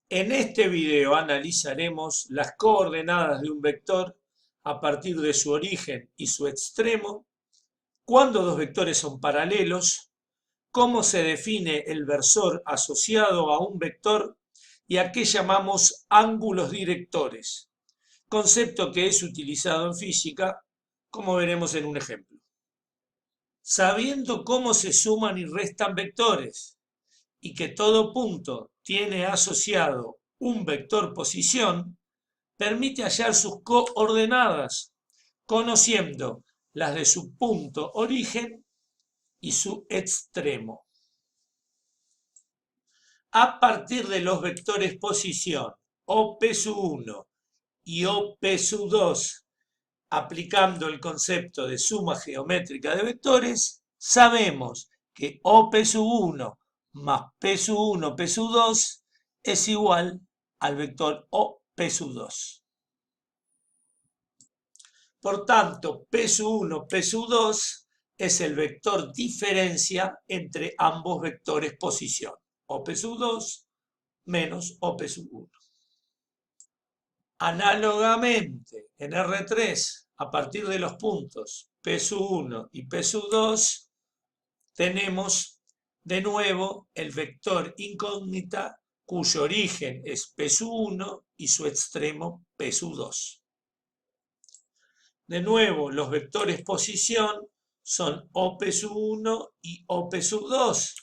En este video analizaremos las coordenadas de un vector a partir de su origen y su extremo, cuándo dos vectores son paralelos, cómo se define el versor asociado a un vector y a qué llamamos ángulos directores, concepto que es utilizado en física, como veremos en un ejemplo. Sabiendo cómo se suman y restan vectores y que todo punto tiene asociado un vector posición, permite hallar sus coordenadas, conociendo las de su punto origen y su extremo. A partir de los vectores posición OP1 y OP2, aplicando el concepto de suma geométrica de vectores, sabemos que OP1 más P1, P2 es igual al vector OP2. Por tanto, P1, P2 es el vector diferencia entre ambos vectores posición, OP2 menos OP1. Análogamente, en R3, a partir de los puntos P1 y P2, tenemos de nuevo el vector incógnita cuyo origen es P1 y su extremo P2. De nuevo, los vectores posición son OP1 y OP2,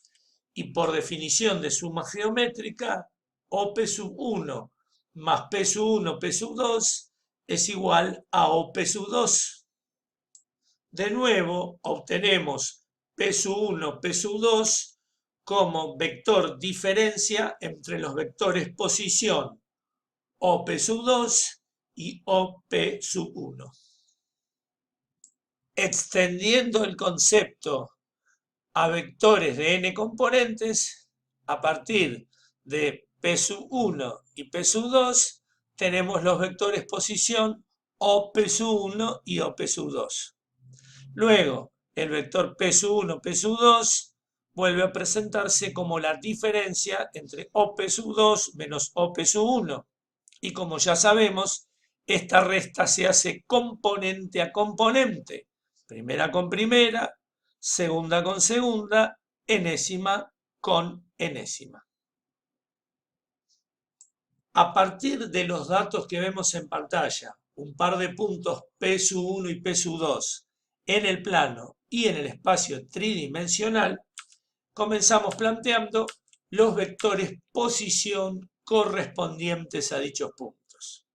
y por definición de suma geométrica, OP1 más P1, P2 es igual a OP2. De nuevo, obtenemos P1, P2 como vector diferencia entre los vectores posición OP2 y OP1. Extendiendo el concepto a vectores de n componentes, a partir de P1 y P2 tenemos los vectores posición OP1 y OP2. Luego, el vector P1, P2 vuelve a presentarse como la diferencia entre OP2 menos OP1. Y como ya sabemos, esta resta se hace componente a componente. Primera con primera, segunda con segunda, enésima con enésima. A partir de los datos que vemos en pantalla, un par de puntos P1 y P2 en el plano y en el espacio tridimensional, comenzamos planteando los vectores posición correspondientes a dichos puntos.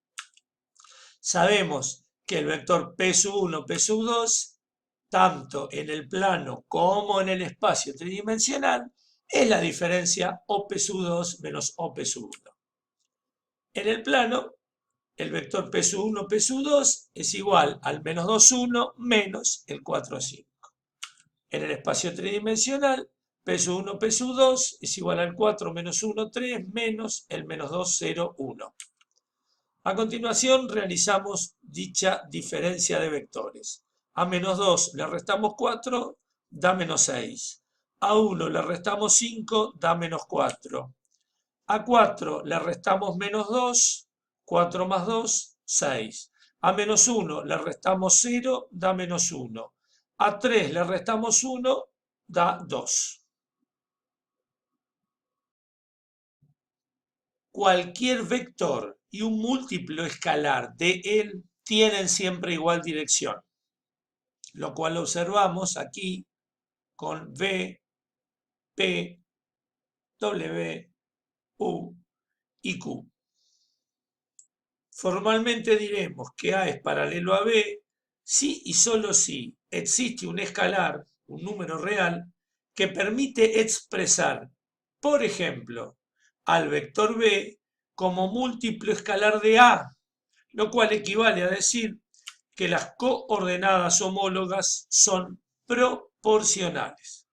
Sabemos que el vector P1, P2, tanto en el plano como en el espacio tridimensional, es la diferencia OP2 menos OP1. En el plano, el vector P1, P2 es igual al menos 2, 1 menos el 4, 5. En el espacio tridimensional, P1, P2 es igual al 4 menos 1, 3 menos el menos 2, 0, 1. A continuación realizamos dicha diferencia de vectores. A menos 2 le restamos 4, da menos 6. A 1 le restamos 5, da menos 4. A 4 le restamos menos 2, 4 más 2, 6. A menos 1 le restamos 0, da menos 1. A 3 le restamos 1, da 2. Cualquier vector y un múltiplo escalar de él tienen siempre igual dirección, lo cual observamos aquí con V, P, W, U y Q. Formalmente diremos que A es paralelo a B si y solo si existe un escalar, un número real, que permite expresar, por ejemplo, al vector B como múltiplo escalar de A, lo cual equivale a decir que las coordenadas homólogas son proporcionales.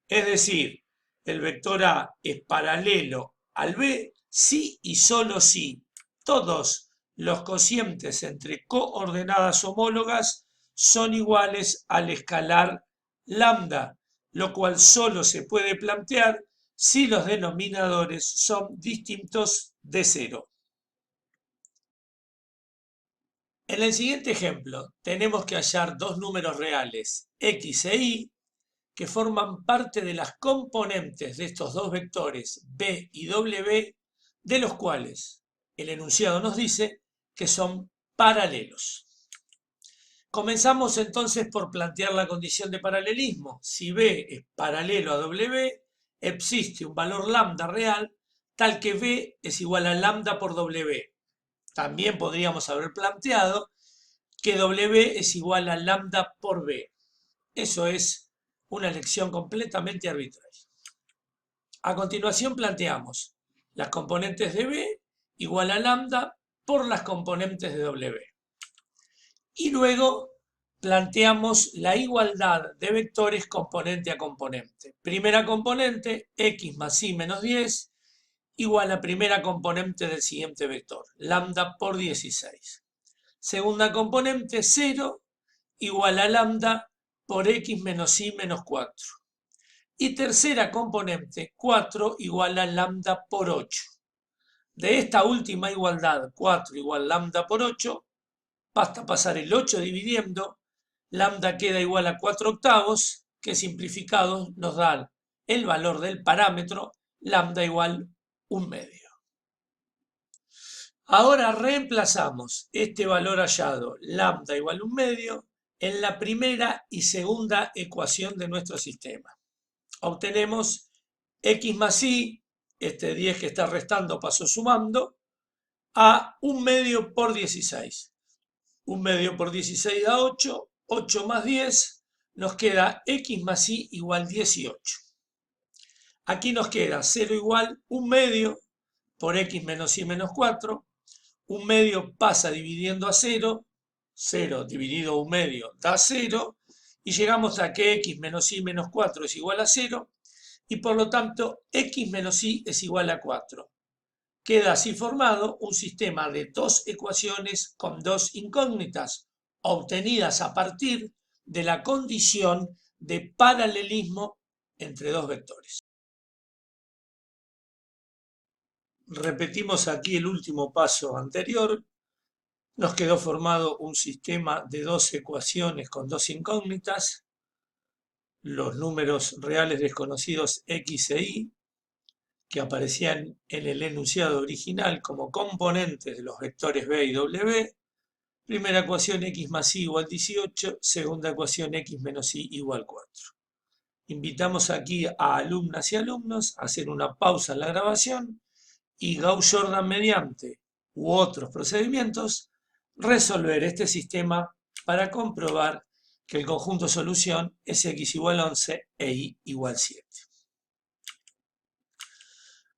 Es decir, el vector A es paralelo al B si y solo si todos los cocientes entre coordenadas homólogas son iguales al escalar lambda, lo cual solo se puede plantear si los denominadores son distintos de 0. En el siguiente ejemplo, tenemos que hallar dos números reales, x e y, que forman parte de las componentes de estos dos vectores b y w, de los cuales el enunciado nos dice que son paralelos. Comenzamos entonces por plantear la condición de paralelismo. Si b es paralelo a w, existe un valor lambda real tal que b es igual a lambda por w. También podríamos haber planteado que w es igual a lambda por b. Eso es una elección completamente arbitraria. A continuación planteamos las componentes de b igual a lambda por las componentes de w. Y luego planteamos la igualdad de vectores componente a componente. Primera componente, x más y menos 10, igual a primera componente del siguiente vector, lambda por 16. Segunda componente, 0, igual a lambda por x menos y menos 4. Y tercera componente, 4, igual a lambda por 8. De esta última igualdad, 4 igual lambda por 8, basta pasar el 8 dividiendo, lambda queda igual a 4 octavos, que simplificados nos dan el valor del parámetro, lambda igual 1/2. Ahora reemplazamos este valor hallado, lambda igual 1/2, en la primera y segunda ecuación de nuestro sistema. Obtenemos x más y, este 10 que está restando paso sumando, a 1/2 por 16. 1/2 por 16 da 8, 8 más 10, nos queda x más y igual 18. Aquí nos queda 0 igual 1/2 por x menos y menos 4. 1/2 pasa dividiendo a 0, 0 dividido 1/2 da 0, y llegamos a que x menos y menos 4 es igual a 0, y por lo tanto x menos y es igual a 4. Queda así formado un sistema de dos ecuaciones con dos incógnitas, obtenidas a partir de la condición de paralelismo entre dos vectores. Repetimos aquí el último paso anterior. Nos quedó formado un sistema de dos ecuaciones con dos incógnitas, los números reales desconocidos x e y, que aparecían en el enunciado original como componentes de los vectores b y w. Primera ecuación, x más y igual 18, segunda ecuación, x menos y igual 4. Invitamos aquí a alumnas y alumnos a hacer una pausa en la grabación y Gauss-Jordan mediante u otros procedimientos resolver este sistema para comprobar que el conjunto solución es x igual 11 e y igual 7.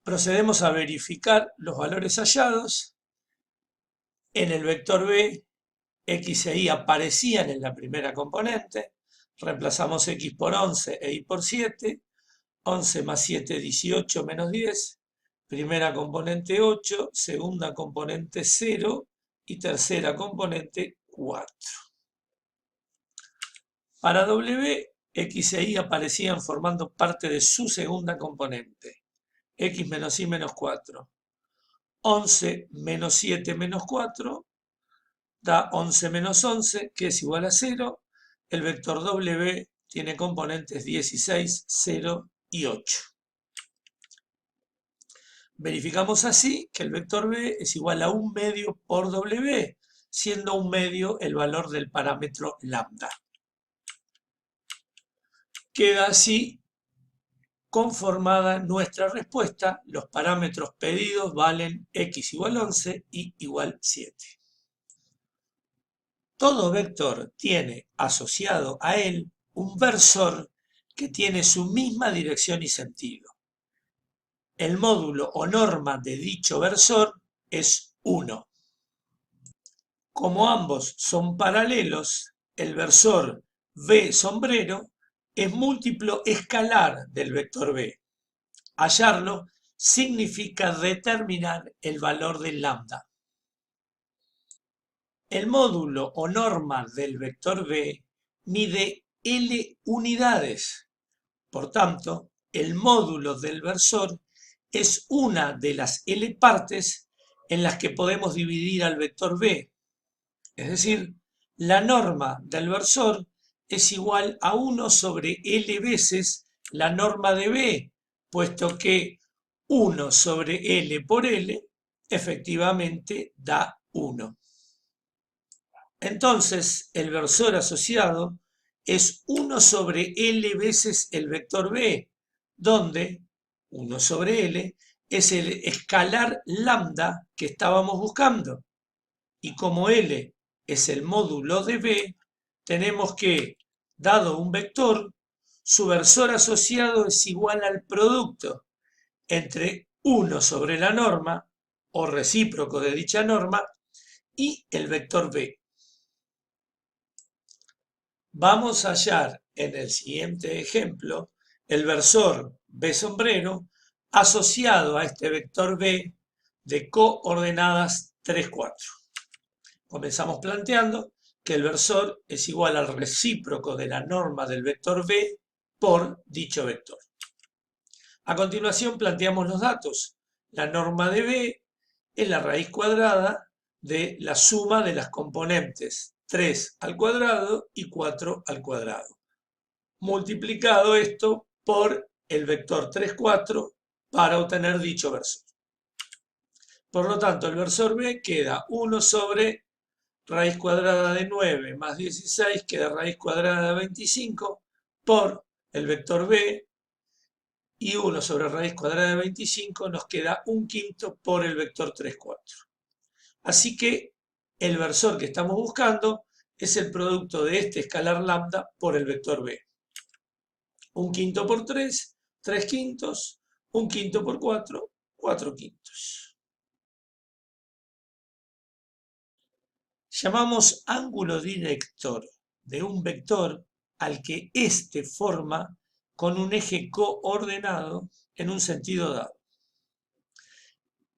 Procedemos a verificar los valores hallados. En el vector b, x e y aparecían en la primera componente. Reemplazamos x por 11 e y por 7. 11 más 7, 18 menos 10. Primera componente 8, segunda componente 0 y tercera componente 4. Para w, x e y aparecían formando parte de su segunda componente, x menos y menos 4. 11 menos 7 menos 4 da 11 menos 11, que es igual a 0. El vector w tiene componentes 16, 0 y 8. Verificamos así que el vector b es igual a 1/2 por w, siendo 1/2 el valor del parámetro lambda. Queda así conformada nuestra respuesta. Los parámetros pedidos valen x igual 11 y igual 7. Todo vector tiene asociado a él un versor que tiene su misma dirección y sentido. El módulo o norma de dicho versor es 1. Como ambos son paralelos, el versor b sombrero es múltiplo escalar del vector b. Hallarlo significa determinar el valor del lambda. El módulo o norma del vector b mide L unidades. Por tanto, el módulo del versor es una de las L partes en las que podemos dividir al vector B. Es decir, la norma del versor es igual a 1 sobre L veces la norma de B, puesto que 1 sobre L por L efectivamente da 1. Entonces, el versor asociado es 1 sobre L veces el vector B, donde 1 sobre L es el escalar lambda que estábamos buscando. Y como L es el módulo de B, tenemos que, dado un vector, su versor asociado es igual al producto entre 1 sobre la norma, o recíproco de dicha norma, y el vector B. Vamos a hallar en el siguiente ejemplo el versor B sombrero asociado a este vector B de coordenadas 3, 4. Comenzamos planteando que el versor es igual al recíproco de la norma del vector B por dicho vector. A continuación planteamos los datos. La norma de B es la raíz cuadrada de la suma de las componentes 3 al cuadrado y 4 al cuadrado. Multiplicado esto por el vector 3, 4 para obtener dicho versor. Por lo tanto, el versor B queda 1 sobre raíz cuadrada de 9 más 16 queda raíz cuadrada de 25 por el vector B, y 1 sobre raíz cuadrada de 25 nos queda 1/5 por el vector 3, 4. Así que el versor que estamos buscando es el producto de este escalar lambda por el vector B. 1/5 por 3, 3/5, 1/5 por 4, 4/5. Llamamos ángulo director de un vector al que éste forma con un eje coordenado en un sentido dado.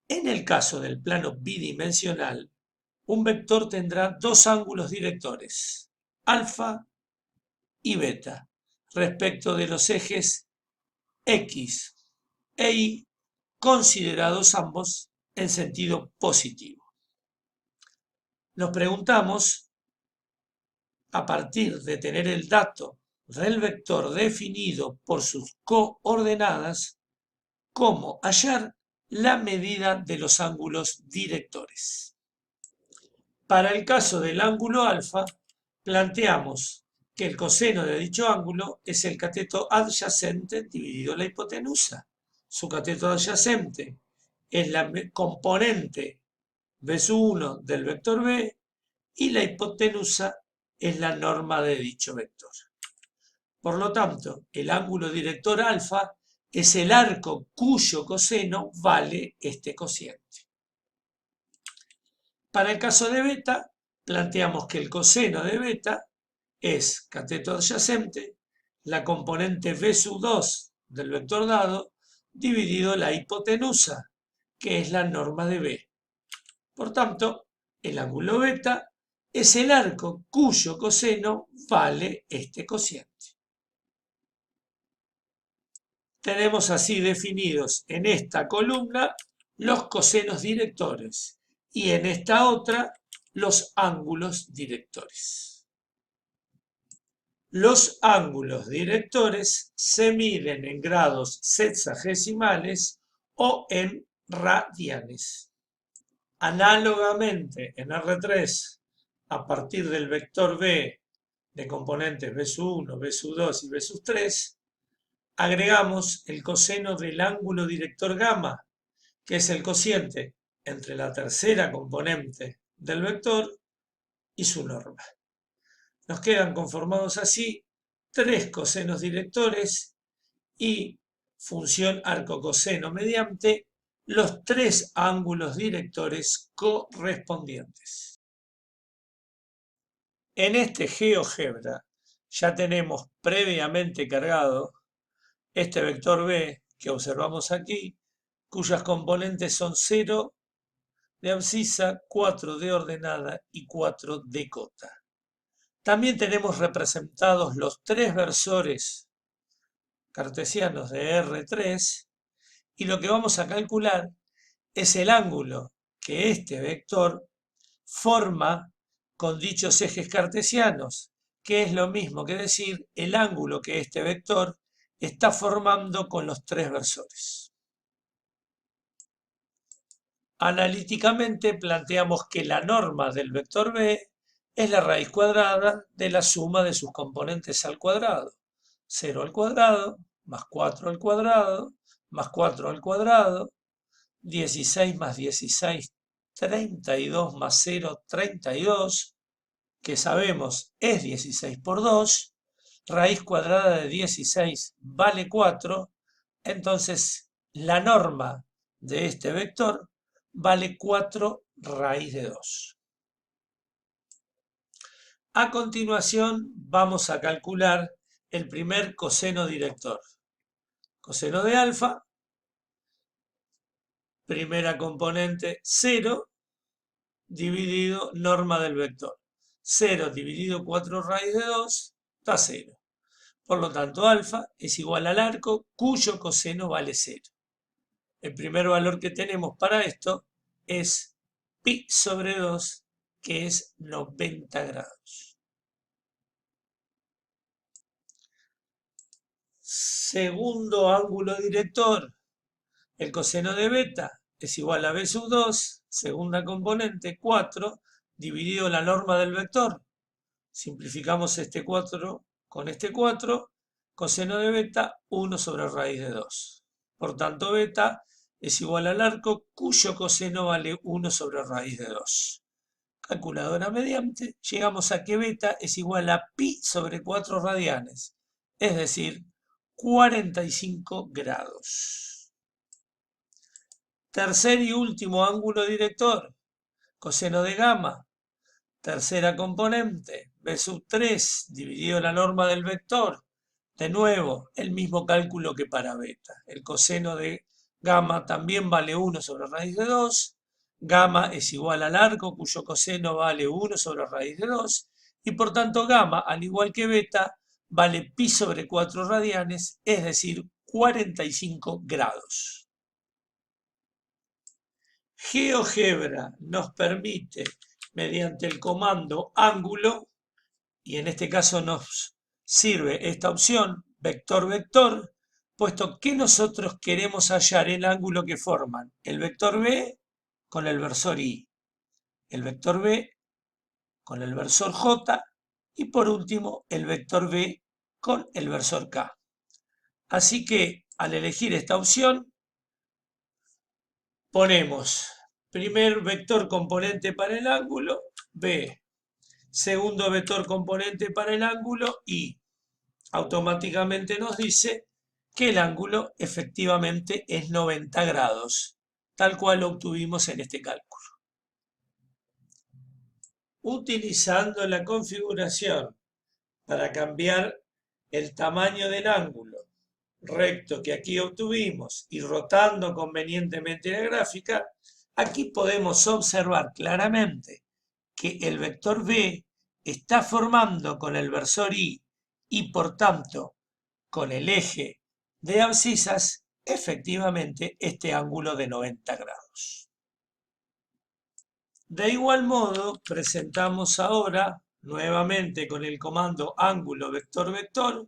En el caso del plano bidimensional, un vector tendrá dos ángulos directores, alfa y beta, respecto de los ejes X e Y, considerados ambos en sentido positivo. Nos preguntamos, a partir de tener el dato del vector definido por sus coordenadas, cómo hallar la medida de los ángulos directores. Para el caso del ángulo alfa, planteamos que el coseno de dicho ángulo es el cateto adyacente dividido la hipotenusa. Su cateto adyacente es la componente B1 del vector B y la hipotenusa es la norma de dicho vector. Por lo tanto, el ángulo director alfa es el arco cuyo coseno vale este cociente. Para el caso de beta, planteamos que el coseno de beta es cateto adyacente, la componente B2 del vector dado, dividido la hipotenusa, que es la norma de B. Por tanto, el ángulo beta es el arco cuyo coseno vale este cociente. Tenemos así definidos en esta columna los cosenos directores y en esta otra los ángulos directores. Los ángulos directores se miden en grados sexagesimales o en radianes. Análogamente, en R3, a partir del vector B de componentes B1, B2 y B3, agregamos el coseno del ángulo director gamma, que es el cociente entre la tercera componente del vector y su norma. Nos quedan conformados así tres cosenos directores y función arco-coseno mediante los tres ángulos directores correspondientes. En este GeoGebra ya tenemos previamente cargado este vector B que observamos aquí, cuyas componentes son 0 de abscisa, 4 de ordenada y 4 de cota. También tenemos representados los tres versores cartesianos de R3 y lo que vamos a calcular es el ángulo que este vector forma con dichos ejes cartesianos, que es lo mismo que decir el ángulo que este vector está formando con los tres versores. Analíticamente planteamos que la norma del vector b es la raíz cuadrada de la suma de sus componentes al cuadrado. 0 al cuadrado, más 4 al cuadrado, más 4 al cuadrado, 16 más 16, 32 más 0, 32, que sabemos es 16 por 2, raíz cuadrada de 16 vale 4, entonces la norma de este vector vale 4 raíz de 2. A continuación vamos a calcular el primer coseno director. Coseno de alfa, primera componente 0, dividido norma del vector. 0 dividido 4 raíz de 2 da 0. Por lo tanto, alfa es igual al arco cuyo coseno vale 0. El primer valor que tenemos para esto es pi sobre 2, que es 90 grados. Segundo ángulo director, el coseno de beta es igual a b sub 2, segunda componente 4, dividido la norma del vector. Simplificamos este 4 con este 4, coseno de beta 1 sobre raíz de 2. Por tanto, beta es igual al arco cuyo coseno vale 1 sobre raíz de 2. Calculadora mediante, llegamos a que beta es igual a pi sobre 4 radianes, es decir, 45 grados. Tercer y último ángulo director, coseno de gamma. Tercera componente, b sub 3 dividido la norma del vector. De nuevo, el mismo cálculo que para beta. El coseno de gamma también vale 1 sobre raíz de 2. Gamma es igual al arco cuyo coseno vale 1 sobre raíz de 2. Y por tanto gamma, al igual que beta, vale pi sobre 4 radianes, es decir, 45 grados. GeoGebra nos permite, mediante el comando ángulo, y en este caso nos sirve esta opción, vector vector, puesto que nosotros queremos hallar el ángulo que forman el vector b con el versor i, el vector b con el versor j y por último el vector b con el versor k. Así que al elegir esta opción ponemos primer vector componente para el ángulo, b, segundo vector componente para el ángulo y automáticamente nos dice que el ángulo efectivamente es 90 grados, tal cual lo obtuvimos en este cálculo. Utilizando la configuración para cambiar el tamaño del ángulo recto que aquí obtuvimos y rotando convenientemente la gráfica, aquí podemos observar claramente que el vector b está formando con el versor i y por tanto con el eje de abscisas efectivamente este ángulo de 90 grados. De igual modo presentamos ahora nuevamente con el comando ángulo vector vector.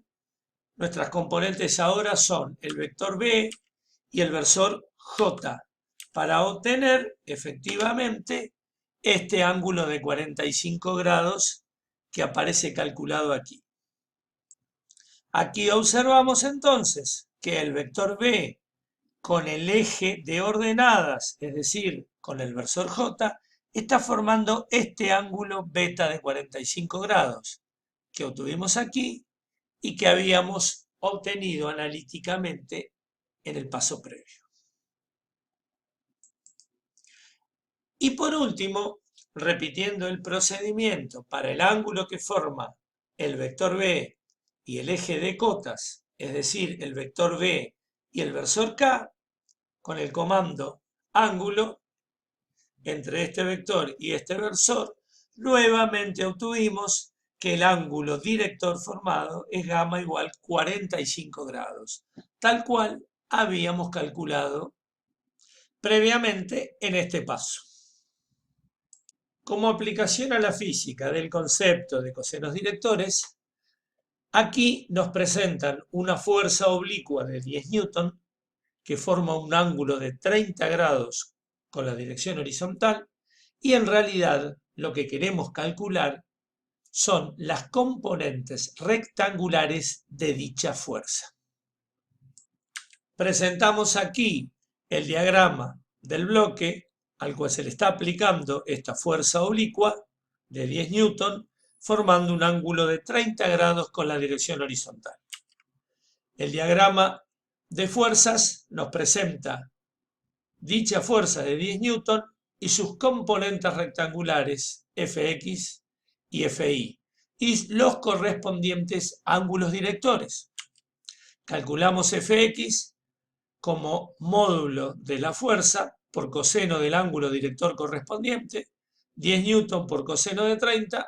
Nuestras componentes ahora son el vector b y el versor j para obtener efectivamente este ángulo de 45 grados que aparece calculado aquí. Aquí observamos entonces que el vector b con el eje de ordenadas, es decir, con el versor j, está formando este ángulo beta de 45 grados que obtuvimos aquí y que habíamos obtenido analíticamente en el paso previo. Y por último, repitiendo el procedimiento para el ángulo que forma el vector b y el eje de cotas, es decir, el vector b y el versor k, con el comando ángulo entre este vector y este versor, nuevamente obtuvimos que el ángulo director formado es gamma igual 45 grados, tal cual habíamos calculado previamente en este paso. Como aplicación a la física del concepto de cosenos directores, aquí nos presentan una fuerza oblicua de 10 newton que forma un ángulo de 30 grados con la dirección horizontal y en realidad lo que queremos calcular son las componentes rectangulares de dicha fuerza. Presentamos aquí el diagrama del bloque al cual se le está aplicando esta fuerza oblicua de 10 newton, formando un ángulo de 30 grados con la dirección horizontal. El diagrama de fuerzas nos presenta dicha fuerza de 10 newton y sus componentes rectangulares Fx y Fi y los correspondientes ángulos directores. Calculamos Fx como módulo de la fuerza por coseno del ángulo director correspondiente, 10 newton por coseno de 30,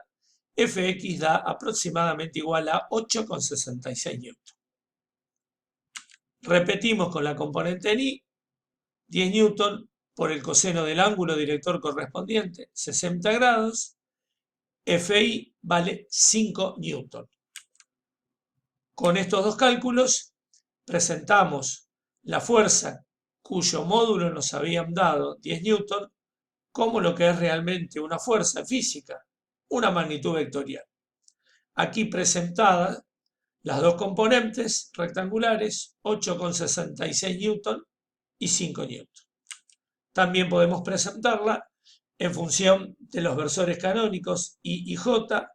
Fx da aproximadamente igual a 8,66 newton. Repetimos con la componente en I, 10 newton por el coseno del ángulo director correspondiente, 60 grados, Fi vale 5 newton. Con estos dos cálculos presentamos la fuerza cuyo módulo nos habían dado 10 newton como lo que es realmente una fuerza física, una magnitud vectorial. Aquí presentadas las dos componentes rectangulares, 8,66 newton y 5 newton. También podemos presentarla en función de los versores canónicos I y J,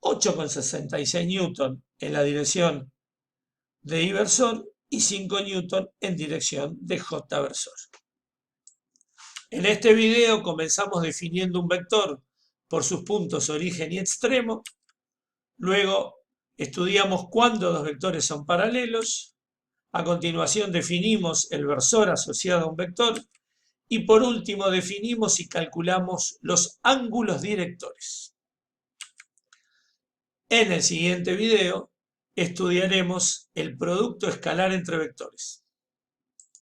8,66 newton en la dirección de I versor y 5 newton en dirección de J versor. En este video comenzamos definiendo un vector por sus puntos origen y extremo, luego estudiamos cuándo dos vectores son paralelos, a continuación definimos el versor asociado a un vector y por último definimos y calculamos los ángulos directores. En el siguiente video estudiaremos el producto escalar entre vectores.